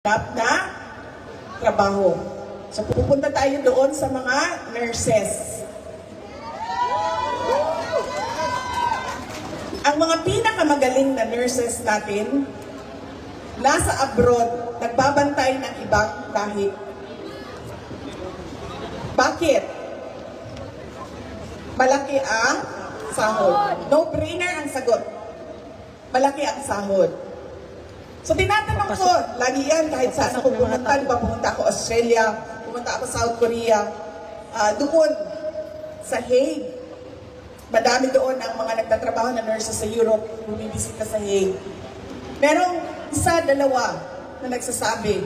na trabaho. So pupunta tayo doon sa mga nurses. Ang mga pinakamagaling na nurses natin, nasa abroad, nagbabantay ng ibang lahi. Bakit? Malaki ang sahod. No-brainer ang sagot. Malaki ang sahod. So tinatanong ko, lagi yan, kahit saan ako pumunta, pumunta ako Australia, pumunta ako South Korea, doon sa Hague. Madami doon ang mga nagtatrabaho na nurses sa Europe, bumibisita sa Hague. Merong isa, dalawa na nagsasabi,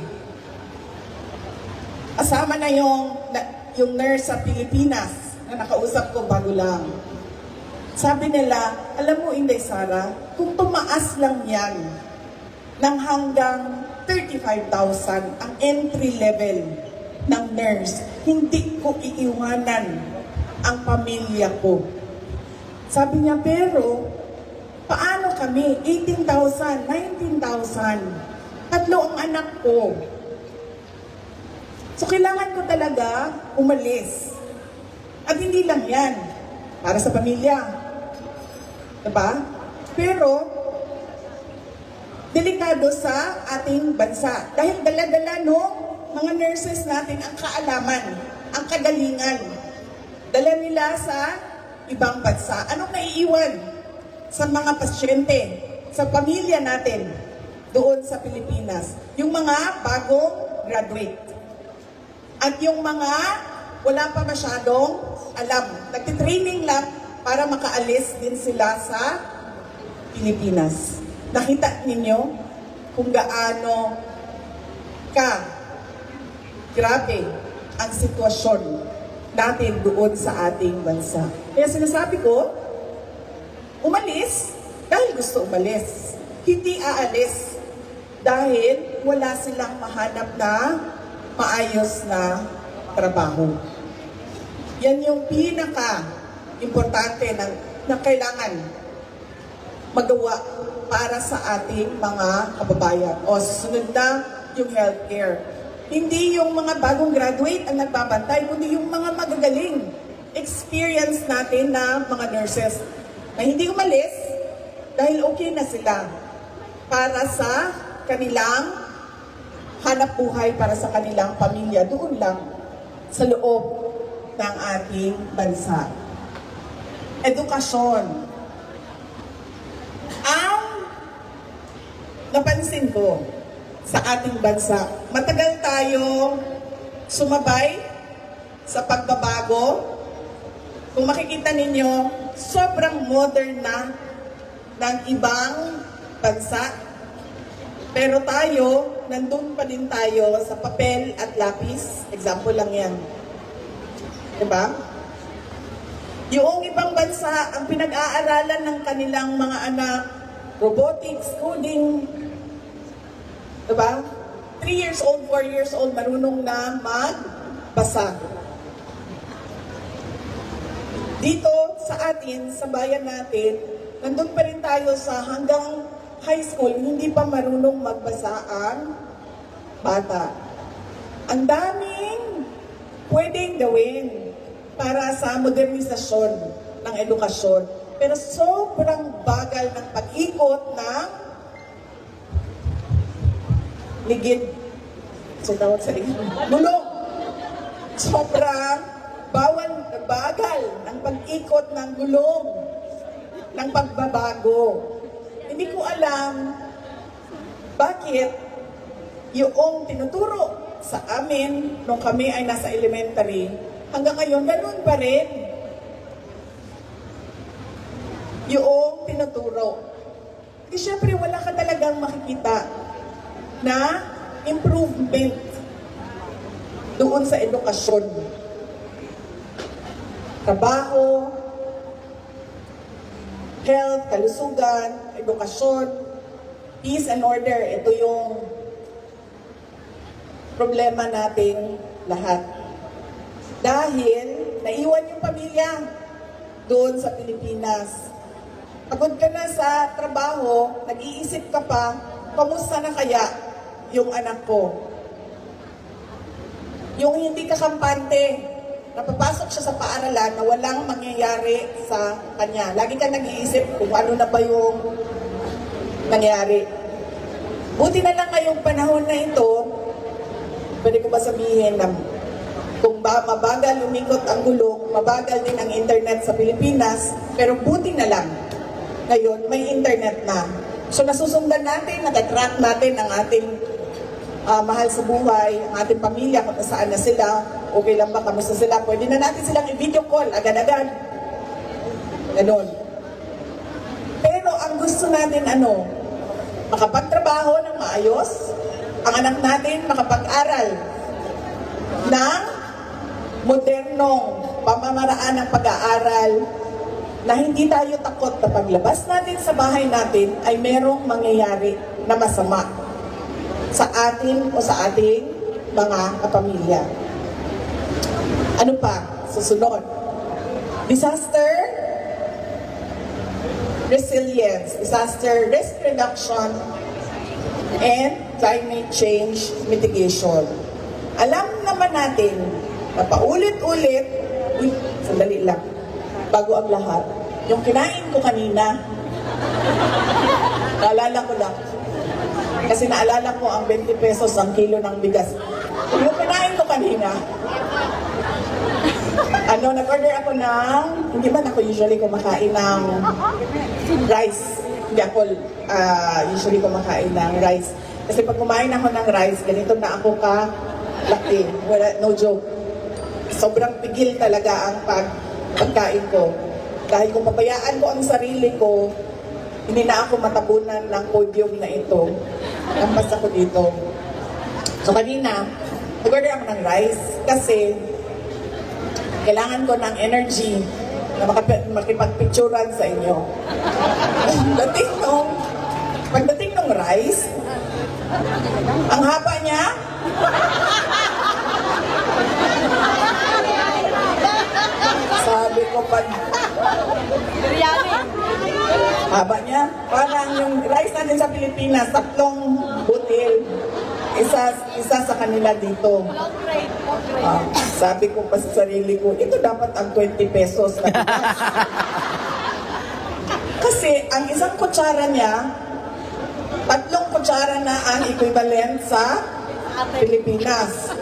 asama na yung nurse sa Pilipinas na nakausap ko bago lang. Sabi nila, alam mo Inday Sara, kung tumaas lang yan ng hanggang 35,000 ang entry level ng nurse, hindi ko iiwanan ang pamilya ko. Sabi niya, pero paano kami? 18,000, 19,000. Tatlo ang anak ko. So kailangan ko talaga umalis. At hindi lang yan, para sa pamilya. Diba? Pero delikado sa ating bansa. Dahil dala-dala mga nurses natin ang kaalaman, ang kagalingan. Dala nila sa ibang bansa. Anong naiiwan sa mga pasyente, sa pamilya natin doon sa Pilipinas? Yung mga bagong graduate. At yung mga wala pa masyadong alam. Nagtitraining lang para makaalis din sila sa Pilipinas. Nakita ninyo kung gaano grabe ang sitwasyon natin doon sa ating bansa. Kaya sinasabi ko, umalis dahil gusto umalis. Hindi aalis dahil wala silang mahanap na maayos na trabaho. Yan yung pinaka-importante na kailangan magawa para sa ating mga kababayan. O susunod na yung healthcare. Hindi yung mga bagong graduate ang nagbabantay, kundi yung mga magagaling experience natin na mga nurses na hindi umalis dahil okay na sila para sa kanilang hanap buhay, para sa kanilang pamilya doon lang sa loob ng ating bansa. Edukasyon. Ang napansin ko sa ating bansa, matagal tayong sumabay sa pagbabago. Kung makikita ninyo, sobrang modern na ng ibang bansa. Pero tayo, nandun pa din tayo sa papel at lapis. Example lang yan. Diba? Yung ibang bansa, ang pinag-aaralan ng kanilang mga anak, robotics, coding, diba? 3 years old, 4 years old, marunong na magbasa. Dito sa atin, sa bayan natin, nandun pa rin tayo sa hanggang high school, hindi pa marunong magbasa ang bata. Ang daming pwedeng gawin para sa modernisasyon ng edukasyon. Pero sobrang bagal ng pag-ikot ng ligid. So, tawag sa ligid. Gulong. Sobrang bagal ng pag-ikot ng gulong ng pagbabago. Hindi ko alam bakit yung tinuturo sa amin nung kami ay nasa elementary, hanggang ngayon, ganun pa rin yung tinuturo. Kasi syempre, wala ka talagang makikita na improvement doon sa edukasyon. Trabaho, health, kalusugan, edukasyon, peace and order. Ito yung problema nating lahat. Dahil naiwan yung pamilya doon sa Pilipinas. Pagod ka na sa trabaho, nag-iisip ka pa, kamusta na kaya yung anak ko. Yung hindi kakampante, napapasok siya sa paaralan na walang mangyayari sa kanya. Lagi ka nag-iisip kung ano na ba yung nangyari. Buti na lang ngayong panahon na ito, pwede ko ba sabihin na kung mabagal lumikot ang gulong, mabagal din ang internet sa Pilipinas, pero buti na lang, ngayon may internet na. So nasusundan natin, natatrack natin ang ating mahal sa buhay, ang ating pamilya, kung saan na sila, okay lang ba, kamusta sila, pwede na natin silang i-video call, agad-agad. Ganon. Pero ang gusto natin makapagtrabaho ng maayos, ang anak natin makapag-aral ng modernong pamamaraan ng pag-aaral na hindi tayo takot na paglabas natin sa bahay natin ay merong mangyayari na masama sa atin o sa ating mga kapamilya. Ano pa? Susunod. Disaster resilience, disaster risk reduction, and climate change mitigation. Alam naman natin na paulit-ulit, sandali lang, bago ang lahat, yung kinain ko kanina, naalala ko lang, kasi naalala ko ang 20 pesos ang kilo ng bigas. Yung kinain ko kanina, nag-order ako ng, hindi ba ako usually kumakain ng rice. Hindi ako usually kumakain ng rice. Kasi pag kumain ako ng rice, ganito na ako kalaki. Wala, no joke. Sobrang pigil talaga ang pagkain ko. Dahil kung pabayaan ko ang sarili ko, hindi na ako matabunan ng podium na ito. Lampas ako dito. So kanina, nag-order ako ng rice kasi kailangan ko ng energy na makipagpicturan sa inyo. Pagdating ng rice, ang haba niya, sabi ko haba niya, parang yung rice natin sa Pilipinas, 3 butil. Isa sa kanila dito. Sabi ko pa sa sarili ko, ito dapat ang 20 pesos na bigas. Kasi ang isang kutsara niya, 3 kutsara na ang equivalent sa Pilipinas.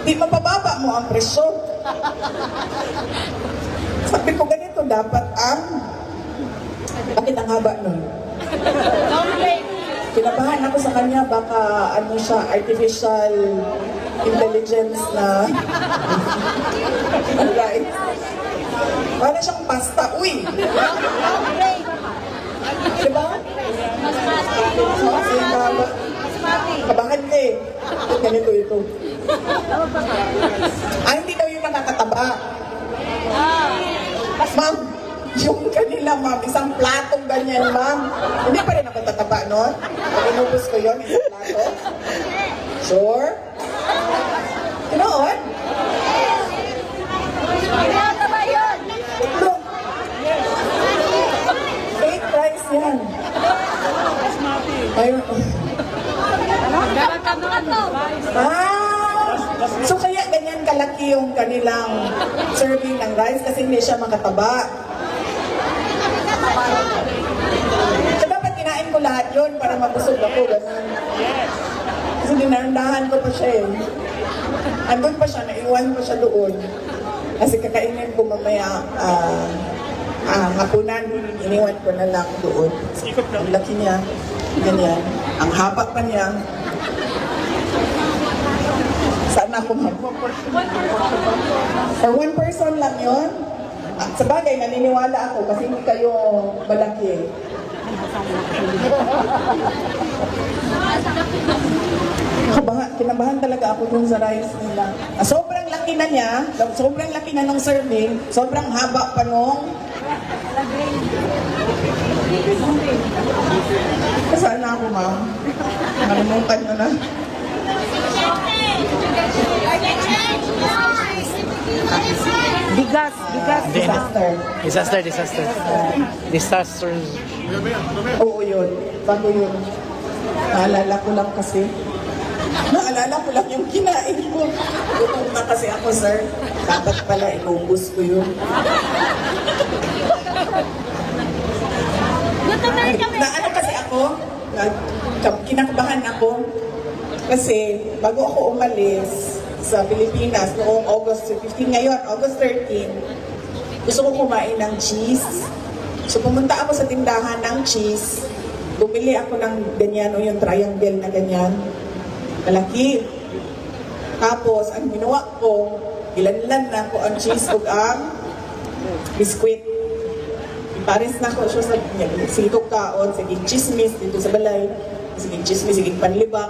Di mapababa mo ang presyo. Sabi ko, ganito dapat bakit ang haba nun? Kinabahan ako sa kanya, baka siya, artificial intelligence na right. Para siyang pasta. Uy! Diba? Kabahan ka eh. Ganito ito. Hindi daw yung nakakataba. Ma'am, yung kanila, ma'am, isang platong ganyan, ma'am. Hindi pa rin ako tataba, no? Pag inubos ko yun, isang plato. Sure? Tinoon? Tama yun! Look. Fake rice yan. Ayun. So kaya ganyan kalaki yung kanilang serving ng rice kasi hindi siya makataba. So dapat kinain ko lahat yun para mabusog ako. Ganun. Kasi dinarandahan ko pa siya eh. Andun pa siya, naiwan ko siya doon. Kasi kakainin ko mamaya hapunan, iniwan ko na lang doon. Ang laki niya, ganyan. Ang haba pa niya. Saan ako For 1 person lang yun. Sa bagay, naniniwala ako kasi hindi kayo malaki. Kinabahan talaga ako dun sa rice nila. Sobrang laki na niya, sobrang laki na ng serving, sobrang haba pa nung saan na ako, ma'am? Nalimutan nyo na. Bigas. Disaster. Oo yun. Bago yun. Naalala ko lang kasi. Naalala ko lang yung kinain ko. Gutom na kasi ako, sir. Dapat pala, inuubos ko yun. Naano kasi ako, kinakabahan ako. Kasi bago ako umalis sa Pilipinas noong August 15, ngayon, August 13, gusto ko kumain ng cheese. So pumunta ako sa tindahan ng cheese. Bumili ako ng ganyan o yung triangle na ganyan. Malaki. Tapos, ang ginawa ko, ilanlan na ko ang cheese o ang biskwit. Pares na ko siya sa sige ko kaon, sige chismis dito sa balay. Sige chismis, sige panlibak.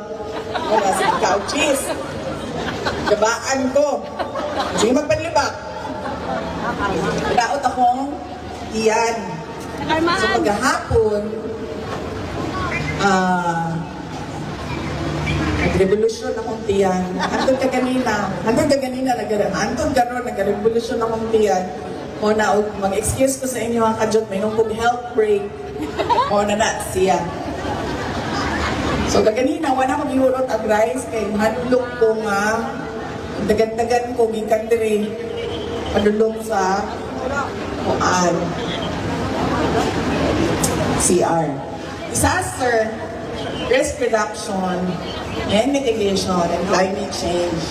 Wala, sige kao cheese. Gabaan ko. Sige magpanlibak. Daot akong iyan. So paghahapon, nag-revolusyon akong tiyan. Antod ka ganina, nag-revolusyon akong tiyan. O na, mag-excuse ko sa inyo ang kadyot, may nung health break. O na siya. So kaganina, wala mag-iurot ang rice, kay manulog ko nga, dagan-dagan ko, gikan diri, padulong sa kuan. CR. Disaster, risk reduction, and mitigation, and climate change,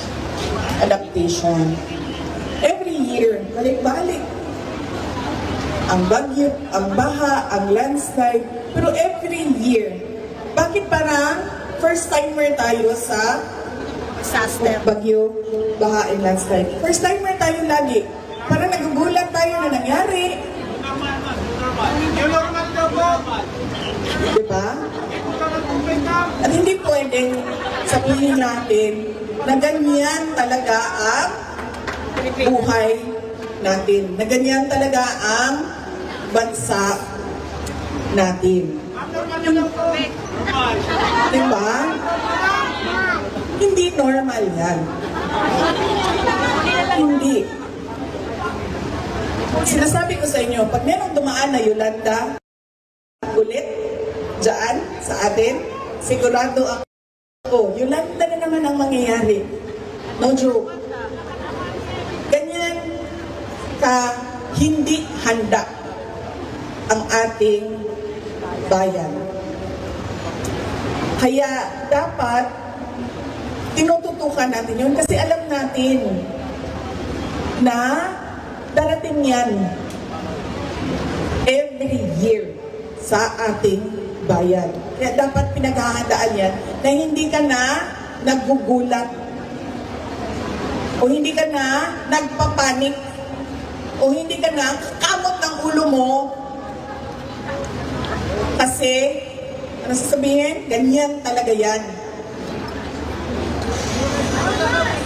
adaptation. Every year, balik-balik. Ang bagyo, ang baha, ang landslide, pero every year, bakit parang first timer tayo sa disaster, bagyo, baha, and landslide? First timer tayo lagi. Parang nagugulat tayo na nangyari. Diba? At hindi pwedeng sabihin natin na ganyan talaga ang buhay natin. Na ganyan talaga ang bansa natin. Diba? Hindi normal yan. Hindi. Sinasabi ko sa inyo, pag merong dumaan na Yolanda, ulit, dyan, sa atin, sigurado ako, Yolanda na naman ang mangyayari. No joke. Ganyan ka hindi handa ang ating bayan. Kaya dapat tinututukan natin yun kasi alam natin na darating yan every year sa ating bayan. Kaya dapat pinaghahandaan yan na hindi ka na naggugulat o hindi ka na nagpapanik o hindi ka na kamot ng ulo mo kasi ano sasabihin? Ganyan talaga yan.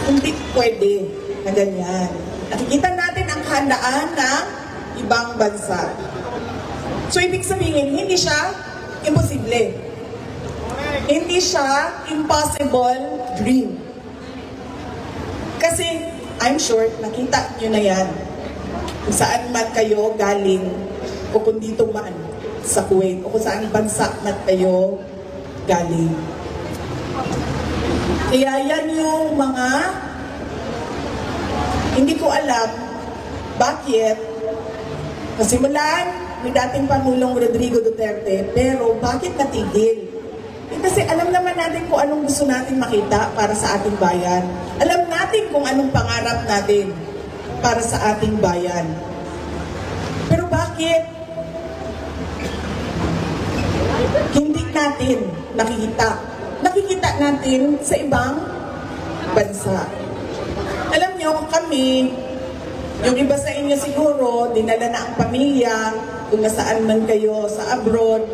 Hindi pwede na ganyan. Nakikita natin ang kahandaan ng ibang bansa. So, ibig sabihin, hindi siya imposible. Hindi siya impossible dream. Kasi, I'm sure, nakita nyo na yan. Kung saan man kayo galing, o kung dito man sa Kuwait, o kung saan bansa man kayo galing. Kaya yan yung mga hindi ko alam bakit nasimulan ni dating Pangulong Rodrigo Duterte, pero bakit natigil? Kasi alam naman natin kung anong gusto natin makita para sa ating bayan. Alam natin kung anong pangarap natin para sa ating bayan. Pero bakit hindi natin nakikita? Nakikita natin sa ibang bansa. Alam niyo, kami, yung iba sa inyo siguro, dinala na ang pamilya, kung nasaan man kayo sa abroad,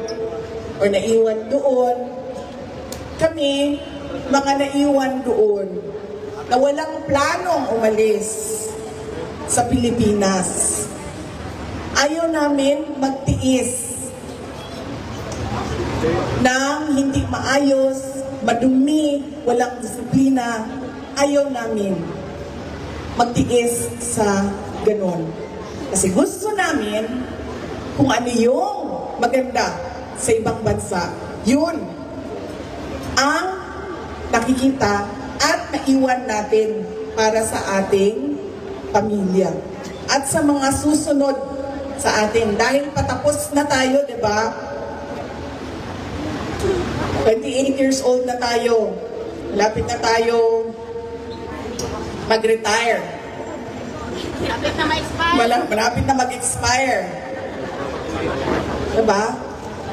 o naiwan doon. Kami, mga naiwan doon, na walang planong umalis sa Pilipinas. Ayaw namin magtiis ng hindi maayos, madumi, walang disiplina. Ayaw namin magtiis sa ganon. Kasi gusto namin kung ano yung maganda sa ibang bansa. Yun ang nakikita at naiwan natin para sa ating pamilya. At sa mga susunod sa atin. Dahil patapos na tayo, di ba? 28 years old na tayo. Malapit na tayo mag-retire. Malapit na ma-expire. Malapit na mag-expire. Diba?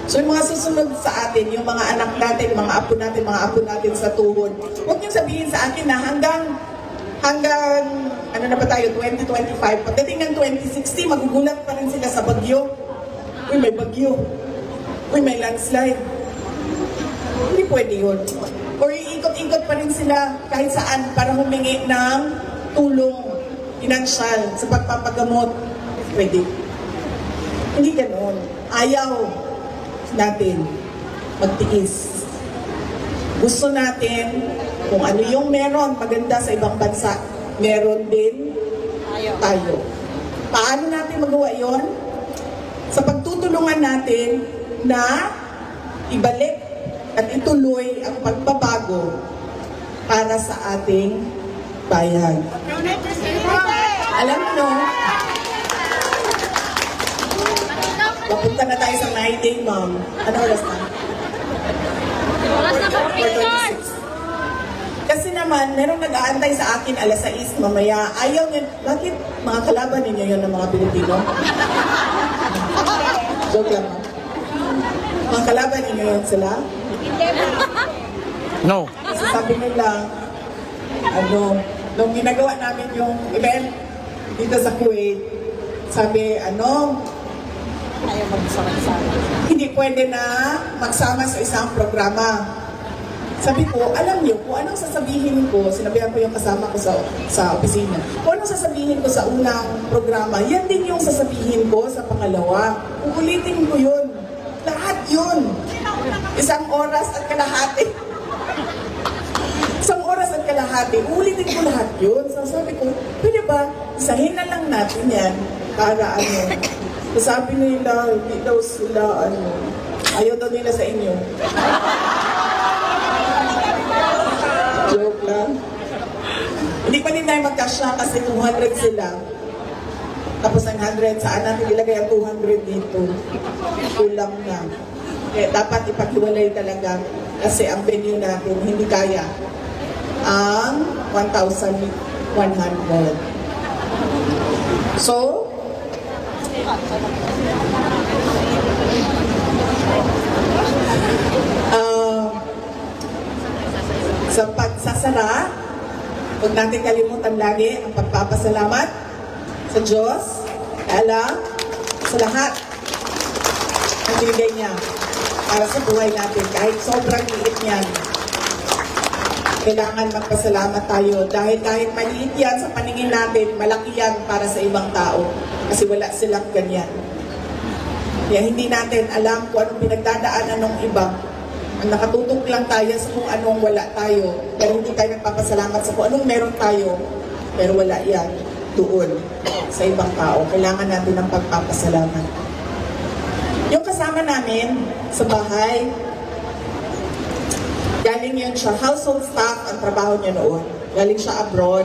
So yung mga susunod sa atin, yung mga anak natin, mga apo natin sa tuhod, huwag niyong sabihin sa akin na hanggang ano na ba tayo, 2025, pagdating ng 2060, magugulat pa rin sila sa bagyo. Uy, may bagyo. Uy, may landslide. Hindi pwede yun. Or iikot-ikot pa rin sila kahit saan para humingi ng tulong pinansyal sa pagpapagamot. Pwede. Hindi ganoon. Ayaw natin magtiis. Gusto natin kung ano yung meron maganda sa ibang bansa, meron din tayo. Paano natin magawa yon? Sa pagtutulungan natin na ibalik at ituloy ang pagbabago para sa ating bayan. Alam mo, papunta na tayo sa 9-day, ma'am. Ano oras na? Oras na completion. Kasi naman, merong nag-aantay sa akin alas 6 mamaya. Ayaw niya, bakit mga kalaban ninyo yun ng mga Pilipino? Joke lang. Mga kalaban ninyo yun sila? No. Kasi sabi nila, nung ginagawa namin yung event dito sa Kuwait, sabi, Ayaw magsama-sama. hindi pwede na magsama sa isang programa. Sabi ko, alam niyo, kung anong sasabihin ko, sinabihan ko yung kasama ko sa opisina, kung anong sasabihin ko sa unang programa, yan din yung sasabihin ko sa pangalawa. Uulitin ko yun. Lahat yun. 1 oras at kalahati. 1 oras at kalahati. Uulitin ko lahat yun. So sabi ko, pwede ba, isahin na lang natin yan para sabi nila, hindi daw sila, ayaw daw nila sa inyo. Joke lang. Hindi pa din tayo magkasya kasi 200 sila. Tapos ang 100, saan natin ilagay ang 200 dito? Kulang na. Kaya dapat ipaghiwalay talaga kasi ang venue natin hindi kaya ang 1,100. So, sa pagsasara, huwag natin kalimutan lagi ang pagpapasalamat sa Diyos, Allah, sa lahat ng binigay niya para sa buhay natin. Kahit sobrang liit niyan, kailangan magpasalamat tayo dahil kahit maliit yan sa paningin natin, malaki yan para sa ibang tao kasi wala silang ganyan. Kaya hindi natin alam kung anong pinagdadaanan ng iba. Ang nakatutok lang tayo sa kung anong wala tayo, pero hindi tayo nagpapasalamat sa kung anong meron tayo, pero wala yan doon sa ibang tao. Kailangan natin ng pagpapasalamat. Yung kasama namin sa bahay, galing yun siya, household staff ang trabaho niya noon. Galing siya abroad.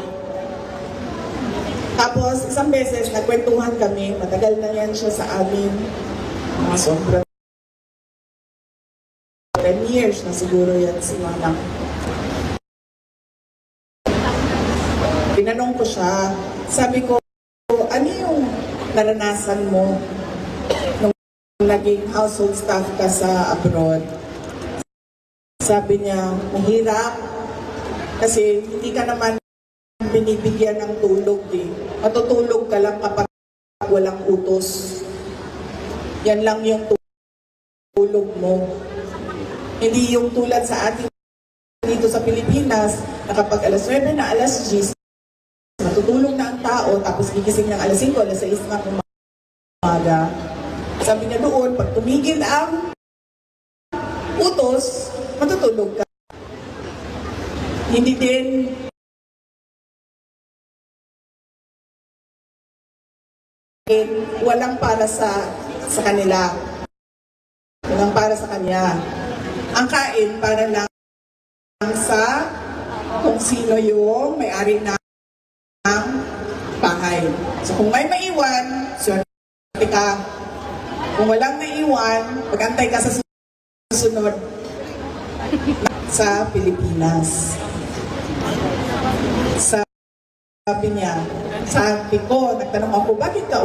Tapos, isang beses, nagkwentuhan kami, matagal na yan siya sa amin. Mga sobrang 10 years na siguro yan si Manang. Tinanong ko siya, sabi ko, ano yung naranasan mo nung naging household staff ka sa abroad? Sabi niya, mahirap kasi hindi ka naman binibigyan ng tulog eh. Matutulog ka lang kapag walang utos. Yan lang yung tulog mo. Hindi yung tulad sa atin dito sa Pilipinas na kapag alas 9 na alas 10, matutulog na ang tao tapos gigising ng alas 5, alas 6 na umaga. Sabi niya doon, pag tumigil ang utos, matutulog ka. Hindi din walang para sa kanila. Walang para sa kanya. Ang kain para lang sa kung sino yung may-ari ng bahay. So kung may maiwan, swerte ka. Kung walang naiwan, mag-antay ka sa susunod sa Pilipinas. Sabi niya, sabi ko, nagtanong ako, bakit ka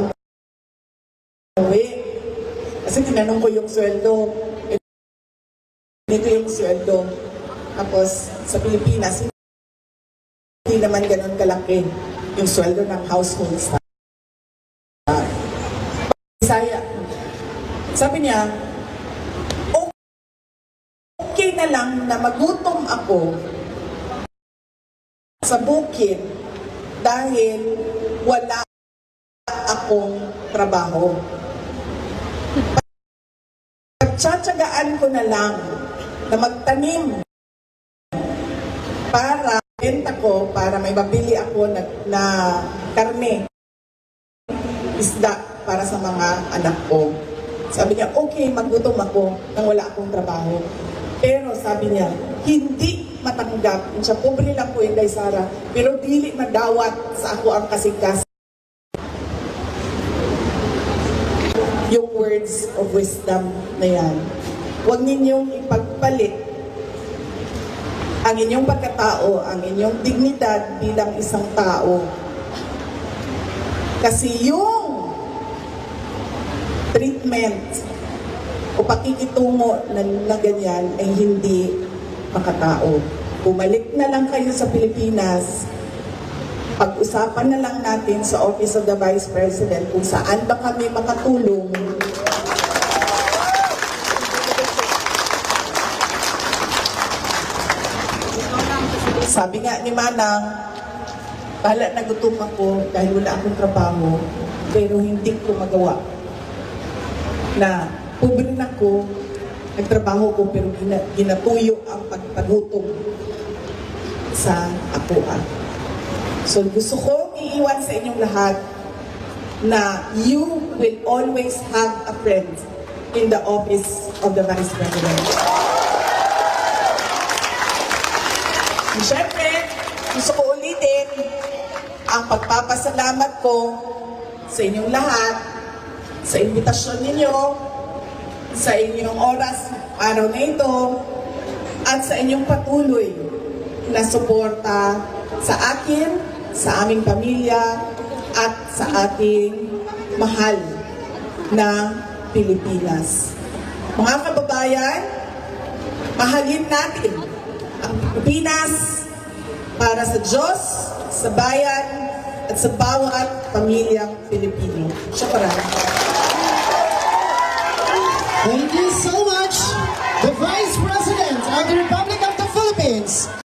umuwi? Kasi tinanong ko yung sweldo. Dito yung sweldo. Tapos sa Pilipinas, hindi naman ganun kalaki yung sweldo ng household staff. Bisaya. Sabi niya, okay na lang na magutom ako sa bukid dahil wala akong trabaho. Pagtsatsagaan ko na lang na magtanim para benta ko, para may mabili ako na karne, isda para sa mga anak ko. Sabi niya, okay, magutom ako nang wala akong trabaho. Pero sabi niya, hindi matanggap. Siya, pobre lang po yung Sara, pero dili madawat sa ako ang kasikas. Yung words of wisdom na yan. Huwag ninyong ipagpalit ang inyong pagkatao, ang inyong dignidad bilang isang tao. Kasi yung treatment o pakikitungo na ganyan ay hindi makatao. Bumalik na lang kayo sa Pilipinas, pag-usapan na lang natin sa Office of the Vice President kung saan ba kami makatulong. Sabi nga ni Manang, bahala na gutom ako dahil wala akong trabaho, pero hindi ko magawa. Na pobre na ko, nagtrabaho ko pero ginatuyo ang pagpagutom sa apuan. So gusto ko iiwan sa inyong lahat na you will always have a friend in the Office of the Vice President. Siyempre, gusto ko ulitin ang pagpapasalamat ko sa inyong lahat, sa imbitasyon ninyo, sa inyong oras araw na ito, at sa inyong patuloy na suporta sa akin, sa aming pamilya, at sa ating mahal na Pilipinas. Mga kababayan, mahalin natin ang Pilipinas para sa Diyos, sa bayan, at sa bawat pamilyang Pilipino. Syukran.